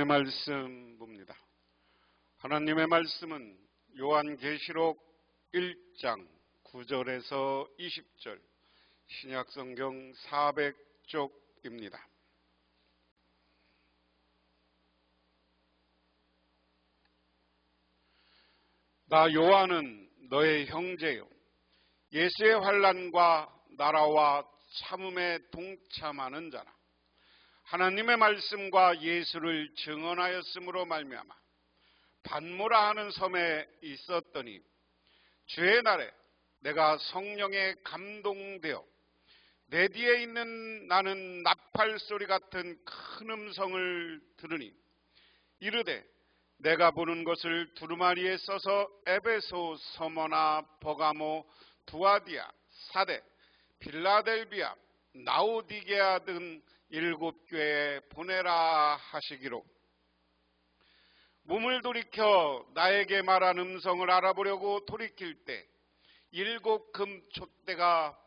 하나님의 말씀 봅니다. 하나님의 말씀은 요한계시록 1장 9절에서 20절 신약성경 400쪽입니다. 나 요한은 너의 형제요 예수의 환난과 나라와 참음에 동참하는 자라. 하나님의 말씀과 예수를 증언하였으므로 말미암아 반모라 하는 섬에 있었더니 주의 날에 내가 성령에 감동되어 내 뒤에 있는 나는 나팔 소리 같은 큰 음성을 들으니 이르되 내가 보는 것을 두루마리에 써서 에베소, 서머나, 버가모, 두아디아, 사데, 빌라델비아, 나오디게아 등 7교회에 보내라 하시기로. 몸을 돌이켜 나에게 말한 음성을 알아보려고 돌이킬 때 7 금촛대가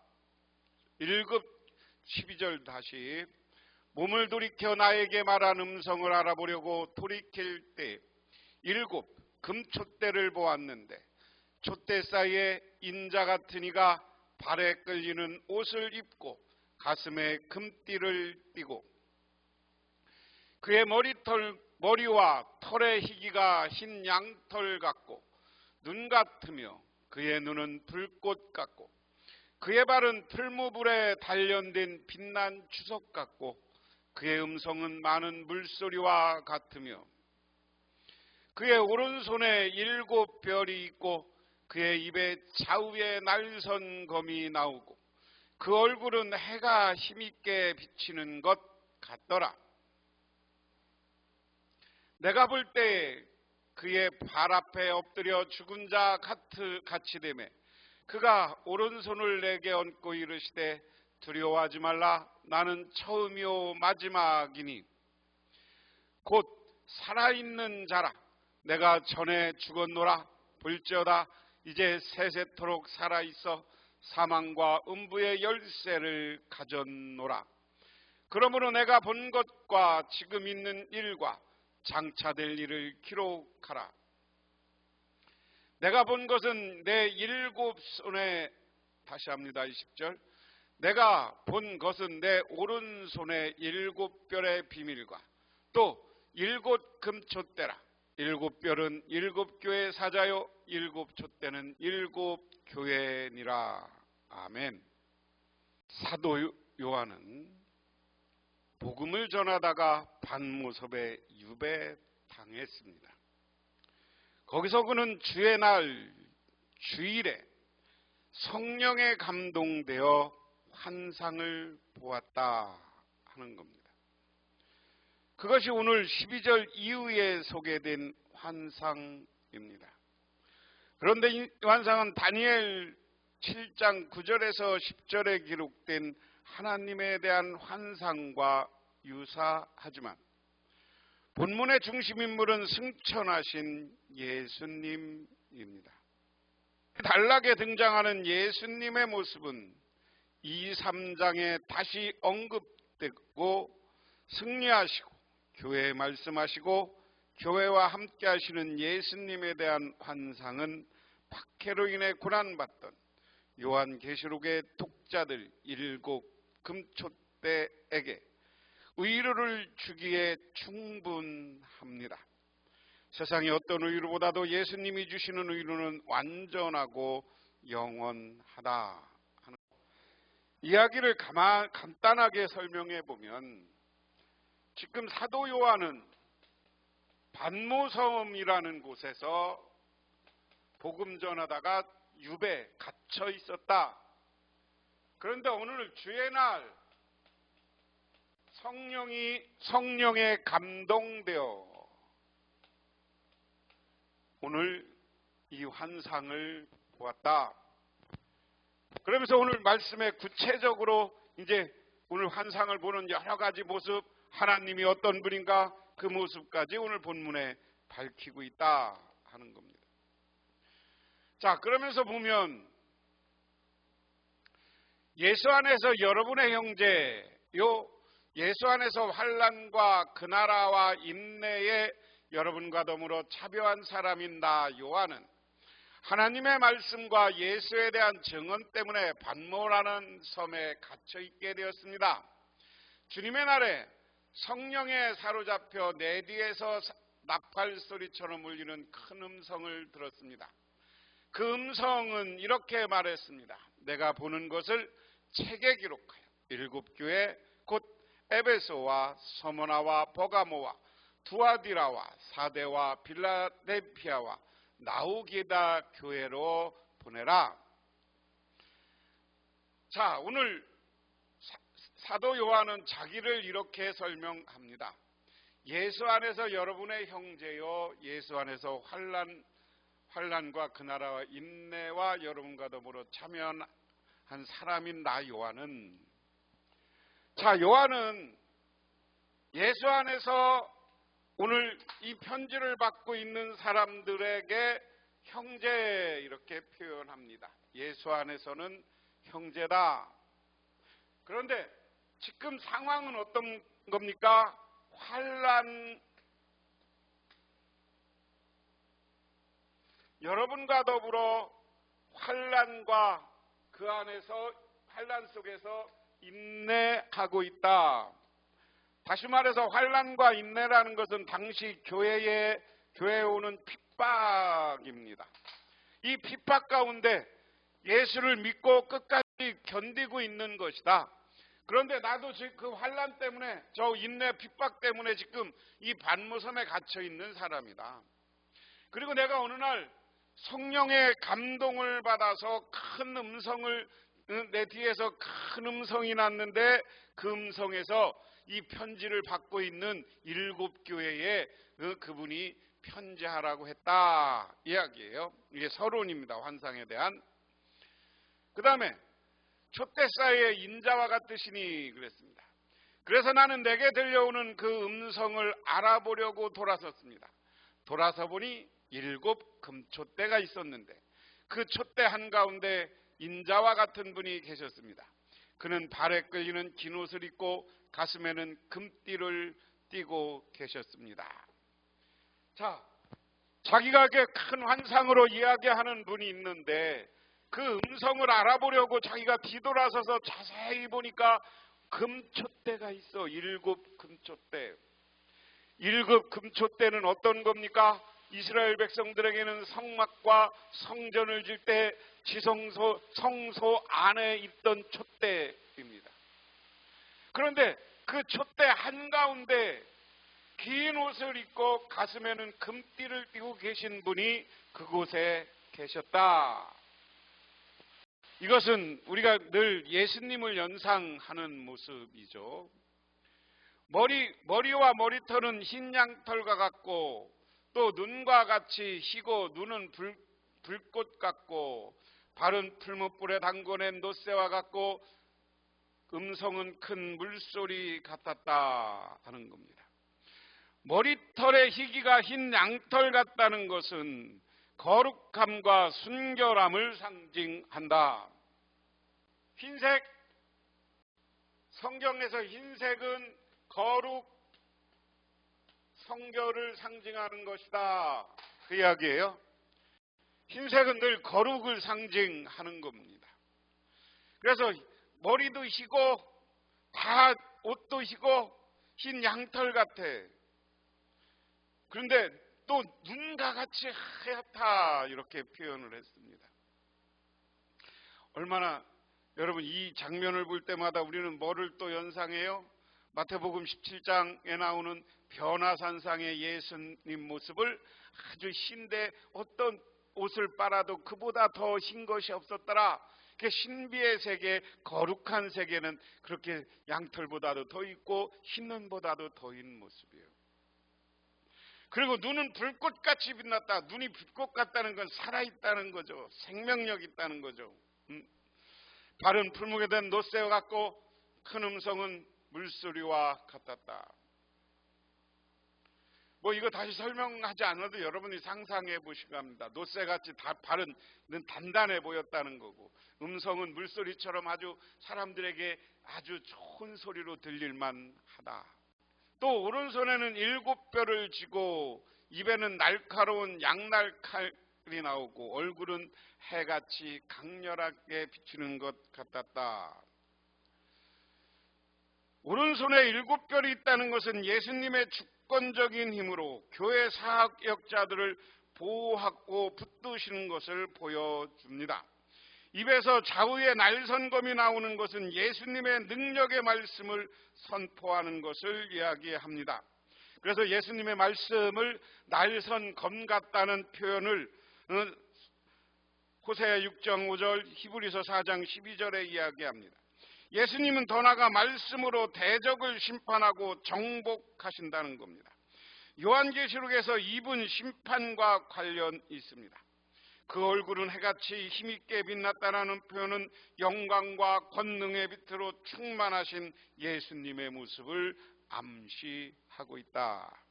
12절 다시 몸을 돌이켜 나에게 말한 음성을 알아보려고 돌이킬 때 7 금촛대를 보았는데 촛대 사이에 인자 같은 이가 발에 끌리는 옷을 입고 가슴에 금띠를 띠고 그의 머리와 털의 희기가 흰 양털 같고 눈 같으며 그의 눈은 불꽃 같고 그의 발은 풀무불에 단련된 빛난 주석 같고 그의 음성은 많은 물소리와 같으며 그의 오른손에 7 별이 있고 그의 입에 좌우에 날선 검이 나오고 그 얼굴은 해가 힘있게 비치는 것 같더라. 내가 볼 때 그의 발 앞에 엎드려 죽은 자 같이 되매 그가 오른손을 내게 얹고 이르시되 두려워하지 말라. 나는 처음이요 마지막이니 곧 살아있는 자라. 내가 전에 죽었노라. 볼지어다 이제 세세토록 살아있어 사망과 음부의 열쇠를 가졌노라. 그러므로 내가 본 것과 지금 있는 일과 장차될 일을 기록하라. 내가 본 것은 내 7 손에 다시 합니다. 20절 내가 본 것은 내 오른손의 7 별의 비밀과 또 7 금촛대라. 7 별은 7 교회 사자요 7 촛대는 7 교회니라. 아멘. 사도 요한은 복음을 전하다가 반모섭에 유배당했습니다. 거기서 그는 주의 날 주일에 성령에 감동되어 환상을 보았다 하는 겁니다. 그것이 오늘 12절 이후에 소개된 환상입니다. 그런데 이 환상은 다니엘 7장 9절에서 10절에 기록된 하나님에 대한 환상과 유사하지만 본문의 중심 인물은 승천하신 예수님입니다. 단락에 등장하는 예수님의 모습은 2, 3장에 다시 언급되고 승리하시고 교회에 말씀하시고 교회와 함께 하시는 예수님에 대한 환상은 박해로 인해 고난받던 요한계시록의 독자들 7 금촛대에게 의로를 주기에 충분합니다. 세상의 어떤 의로보다도 예수님이 주시는 의로는 완전하고 영원하다 하는 이야기를 간단하게 설명해 보면 지금 사도 요한은 반모섬이라는 곳에서 복음 전하다가 유배 갇혀 있었다. 그런데 오늘 주의 날 성령에 감동되어 오늘 이 환상을 보았다. 그러면서 오늘 말씀에 구체적으로 이제 오늘 환상을 보는 여러 가지 모습, 하나님이 어떤 분인가 그 모습까지 오늘 본문에 밝히고 있다 하는 겁니다. 자, 그러면서 보면 예수 안에서 여러분의 형제요 예수 안에서 환난과 그 나라와 인내에 여러분과 더불어 참여한 사람인 나 요한은 하나님의 말씀과 예수에 대한 증언 때문에 pat모라는 섬에 갇혀 있게 되었습니다. 주님의 날에 성령에 사로잡혀 내 뒤에서 나팔 소리처럼 울리는 큰 음성을 들었습니다. 그 음성은 이렇게 말했습니다. 내가 보는 것을 책에 기록하여 7교회 곧 에베소와 서머나와 버가모와 두아디라와 사데와 빌라델피아와 나우기다 교회로 보내라. 자, 오늘 사도 요한은 자기를 이렇게 설명합니다. 예수 안에서 여러분의 형제요, 예수 안에서 환난과 그 나라와 인내와 여러분과 더불어 참여한 사람인 나 요한은, 자, 요한은 예수 안에서 오늘 이 편지를 받고 있는 사람들에게 형제 이렇게 표현합니다. 예수 안에서는 형제다. 그런데 지금 상황은 어떤 겁니까? 환난, 여러분과 더불어 환난과 그 안에서 환난 속에서 인내하고 있다. 다시 말해서 환난과 인내라는 것은 당시 교회에 오는 핍박입니다. 이 핍박 가운데 예수를 믿고 끝까지 견디고 있는 것이다. 그런데 나도 지금 그 환난 때문에, 저 인내 핍박 때문에 지금 이 pat모섬에 갇혀 있는 사람이다. 그리고 내가 어느 날 성령의 감동을 받아서 큰 음성을, 내 뒤에서 큰 음성이 났는데 그 음성에서 이 편지를 받고 있는 7교회에 그분이 편지하라고 했다 이야기예요. 이게 서론입니다. 환상에 대한. 그 다음에 촛대사의 인자와 같으시니 그랬습니다. 그래서 나는 내게 들려오는 그 음성을 알아보려고 돌아섰습니다. 돌아서 보니 7 금촛대가 있었는데 그 촛대 한가운데 인자와 같은 분이 계셨습니다. 그는 발에 끌리는 긴 옷을 입고 가슴에는 금띠를 띠고 계셨습니다. 자, 자기가 큰 환상으로 이야기하는 분이 있는데 그 음성을 알아보려고 자기가 뒤돌아서서 자세히 보니까 금촛대가 있어. 7 금촛대. 1급 금촛대는 어떤 겁니까? 이스라엘 백성들에게는 성막과 성전을 질 때 성소 안에 있던 촛대입니다. 그런데 그 촛대 한가운데 긴 옷을 입고 가슴에는 금띠를 띠고 계신 분이 그곳에 계셨다. 이것은 우리가 늘 예수님을 연상하는 모습이죠. 머리와 머리털은 흰 양털과 같고 또 눈과 같이 희고 눈은 불꽃 같고 발은 풀무불에 담궈낸 놋새와 같고 음성은 큰 물소리 같았다 하는 겁니다. 머리털의 희기가 흰 양털 같다는 것은 거룩함과 순결함을 상징한다. 흰색, 성경에서 흰색은 거룩, 성결을 상징하는 것이다. 그 이야기예요. 흰색은 늘 거룩을 상징하는 겁니다. 그래서 머리도 희고 다 옷도 희고 흰 양털 같아. 그런데 또 눈과 같이 하얗다 이렇게 표현을 했습니다. 얼마나 여러분 이 장면을 볼 때마다 우리는 뭐를 또 연상해요? 마태복음 17장에 나오는 변화산상의 예수님 모습을 아주 흰데 어떤 옷을 빨아도 그보다 더 흰 것이 없었더라. 그 신비의 세계, 거룩한 세계는 그렇게 양털보다도 더 있고 흰 눈보다도 더 흰 모습이에요. 그리고 눈은 불꽃같이 빛났다. 눈이 불꽃 같다는 건 살아있다는 거죠. 생명력 있다는 거죠. 발은 풀무게 된 놋새와 같고 큰 음성은 물소리와 같았다. 뭐 이거 다시 설명하지 않아도 여러분이 상상해 보시기 합니다. 노쇠같이 발은 단단해 보였다는 거고, 음성은 물소리처럼 아주 사람들에게 아주 좋은 소리로 들릴만 하다. 또 오른손에는 7뼈를 쥐고 입에는 날카로운 양날칼이 나오고 얼굴은 해같이 강렬하게 비추는 것 같았다. 오른손에 7뼈이 있다는 것은 예수님의 주권적인 힘으로 교회 사역자들을 보호하고 붙드시는 것을 보여줍니다. 입에서 좌우의 날선검이 나오는 것은 예수님의 능력의 말씀을 선포하는 것을 이야기합니다. 그래서 예수님의 말씀을 날선검 같다는 표현을 호세아 6장 5절, 히브리서 4장 12절에 이야기합니다. 예수님은 더 나아가 말씀으로 대적을 심판하고 정복하신다는 겁니다. 요한계시록에서 입은 심판과 관련이 있습니다. 그 얼굴은 해같이 힘있게 빛났다라는 표현은 영광과 권능의 빛으로 충만하신 예수님의 모습을 암시하고 있다.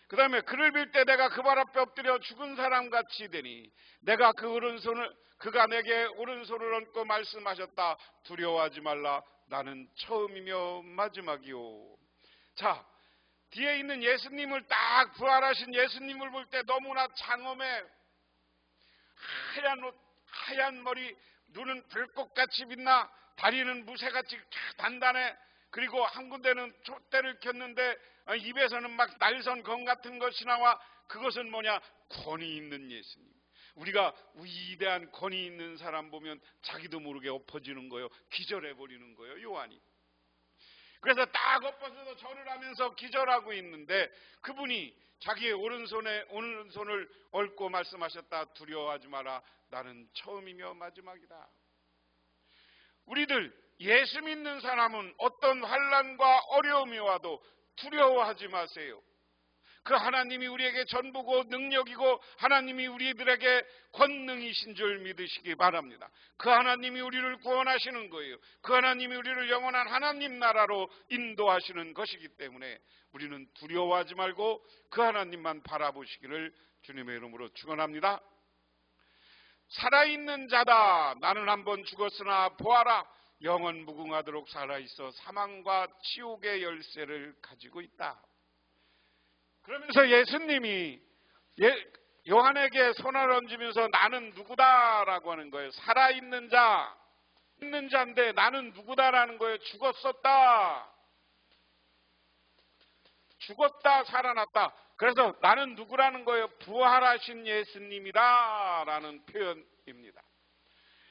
그 다음에 그를 빌 때 내가 그 발 앞에 엎드려 죽은 사람같이 되니 내가 그가 내게 오른손을 얹고 말씀하셨다. 두려워하지 말라. 나는 처음이며 마지막이요. 자, 뒤에 있는 예수님을 딱 부활하신 예수님을 볼 때 너무나 장엄해. 하얀 옷, 하얀 머리, 눈은 불꽃같이 빛나, 다리는 무쇠같이 단단해. 그리고 한 군데는 촛대를 켰는데 입에서는 막 날선검 같은 것이 나와. 그것은 뭐냐? 권위 있는 예수님. 우리가 위대한 권위 있는 사람 보면 자기도 모르게 엎어지는 거예요. 기절해버리는 거예요, 요한이. 그래서 딱 엎어져서 절을 하면서 기절하고 있는데 그분이 자기의 오른손을 얹고 말씀하셨다. 두려워하지 마라. 나는 처음이며 마지막이다. 우리들 예수 믿는 사람은 어떤 환난과 어려움이 와도 두려워하지 마세요. 그 하나님이 우리에게 전부고 능력이고 하나님이 우리들에게 권능이신 줄 믿으시기 바랍니다. 그 하나님이 우리를 구원하시는 거예요. 그 하나님이 우리를 영원한 하나님 나라로 인도하시는 것이기 때문에 우리는 두려워하지 말고 그 하나님만 바라보시기를 주님의 이름으로 축원합니다. 살아있는 자다. 나는 한번 죽었으나 보아라. 영원 무궁하도록 살아있어 사망과 지옥의 열쇠를 가지고 있다. 그러면서 예수님이 요한에게 손을 얹으면서 나는 누구다라고 하는 거예요. 살아있는 자, 있는 자인데 나는 누구다라는 거예요. 죽었었다. 죽었다 살아났다. 그래서 나는 누구라는 거예요. 부활하신 예수님이다라는 표현입니다.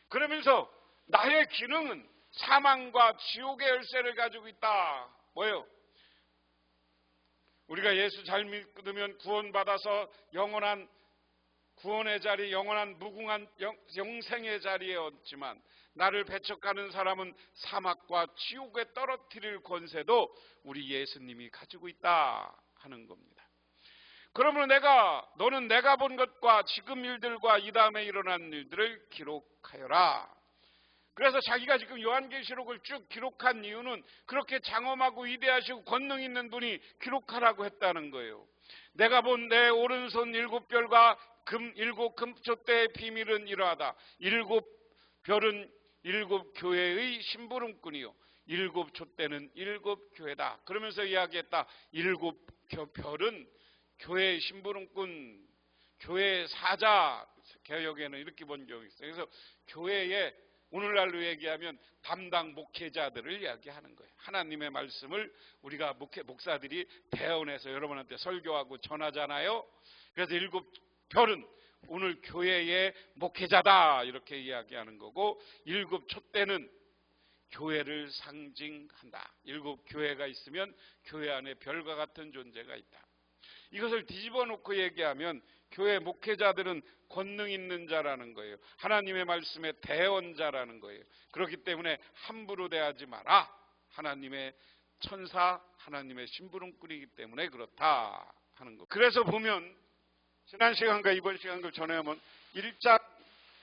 그러면서 나의 기능은 사망과 지옥의 열쇠를 가지고 있다. 뭐예요? 우리가 예수 잘 믿으면 구원받아서 영원한 구원의 자리, 영원한 무궁한 영생의 자리에 얻지만 나를 배척하는 사람은 사막과 지옥에 떨어뜨릴 권세도 우리 예수님이 가지고 있다 하는 겁니다. 그러면 너는 내가 본 것과 지금 일들과 이 다음에 일어난 일들을 기록하여라. 그래서 자기가 지금 요한계시록을 쭉 기록한 이유는 그렇게 장엄하고 위대하시고 권능 있는 분이 기록하라고 했다는 거예요. 내가 본 내 오른손 7별과 7 금촛대의 비밀은 이러하다. 7별은 7교회의 심부름꾼이요 7촛대는 7교회다. 그러면서 이야기했다. 7별은 교회의 심부름꾼, 교회의 사자. 개혁에는 이렇게 본 적이 있어요. 그래서 교회에 오늘날로 얘기하면 담당 목회자들을 이야기하는 거예요. 하나님의 말씀을 우리가 목사들이 대언해서 여러분한테 설교하고 전하잖아요. 그래서 7별은 오늘 교회의 목회자다 이렇게 이야기하는 거고 7촛대는 교회를 상징한다. 7교회가 있으면 교회 안에 별과 같은 존재가 있다. 이것을 뒤집어 놓고 얘기하면 교회 목회자들은 권능 있는 자라는 거예요. 하나님의 말씀의 대언자라는 거예요. 그렇기 때문에 함부로 대하지 마라. 하나님의 천사, 하나님의 심부름꾼이기 때문에 그렇다 하는 거. 그래서 보면 지난 시간과 이번 시간을 전해보면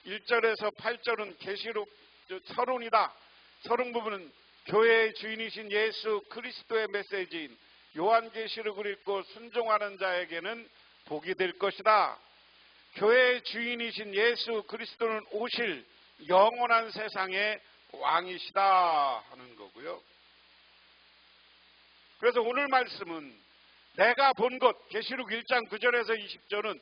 1절에서 8절은 계시록 서론이다. 서론 부분은 교회의 주인이신 예수 그리스도의 메시지인 요한계시록을 읽고 순종하는 자에게는 복이 될 것이다. 교회의 주인이신 예수 그리스도는 오실 영원한 세상의 왕이시다 하는 거고요. 그래서 오늘 말씀은 내가 본 것, 계시록 1장 9절에서 20절은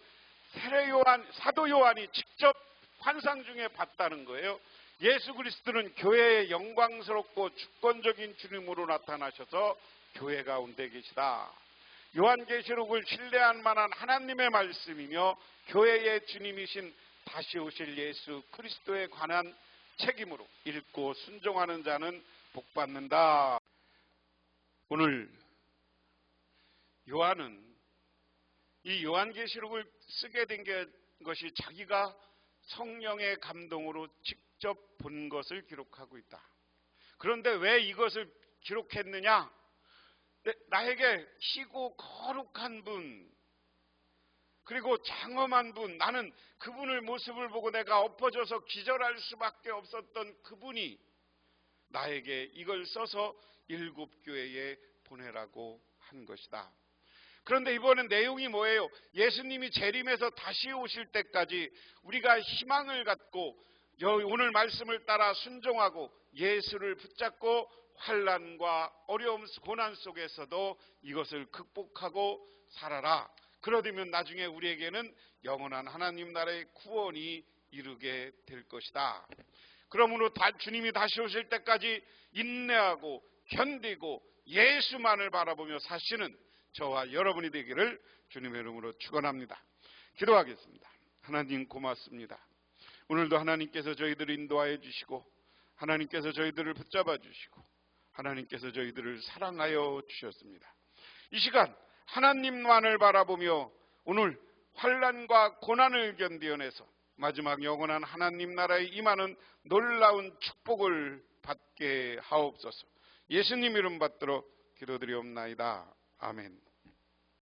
사도 요한이 직접 환상 중에 봤다는 거예요. 예수 그리스도는 교회의 영광스럽고 주권적인 주님으로 나타나셔서 교회 가운데 계시다. 요한계시록을 신뢰할 만한 하나님의 말씀이며 교회의 주님이신 다시 오실 예수 그리스도에 관한 책임으로 읽고 순종하는 자는 복받는다. 오늘 요한은 이 요한계시록을 쓰게 된 것이 자기가 성령의 감동으로 직접 본 것을 기록하고 있다. 그런데 왜 이것을 기록했느냐? 나에게 희고 거룩한 분, 그리고 장엄한 분, 나는 그분의 모습을 보고 내가 엎어져서 기절할 수밖에 없었던 그분이 나에게 이걸 써서 7교회에 보내라고 한 것이다. 그런데 이번엔 내용이 뭐예요? 예수님이 재림해서 다시 오실 때까지 우리가 희망을 갖고 오늘 말씀을 따라 순종하고 예수를 붙잡고 환난과 어려움, 고난 속에서도 이것을 극복하고 살아라. 그러려면 나중에 우리에게는 영원한 하나님 나라의 구원이 이루게 될 것이다. 그러므로 주님이 다시 오실 때까지 인내하고 견디고 예수만을 바라보며 사시는 저와 여러분이 되기를 주님의 이름으로 축원합니다. 기도하겠습니다. 하나님 고맙습니다. 오늘도 하나님께서 저희들을 인도하여 주시고 하나님께서 저희들을 붙잡아 주시고 하나님께서 저희들을 사랑하여 주셨습니다. 이 시간 하나님만을 바라보며 오늘 환난과 고난을 견디어내서 마지막 영원한 하나님 나라에 임하는 놀라운 축복을 받게 하옵소서. 예수님 이름 받들어 기도드리옵나이다. 아멘.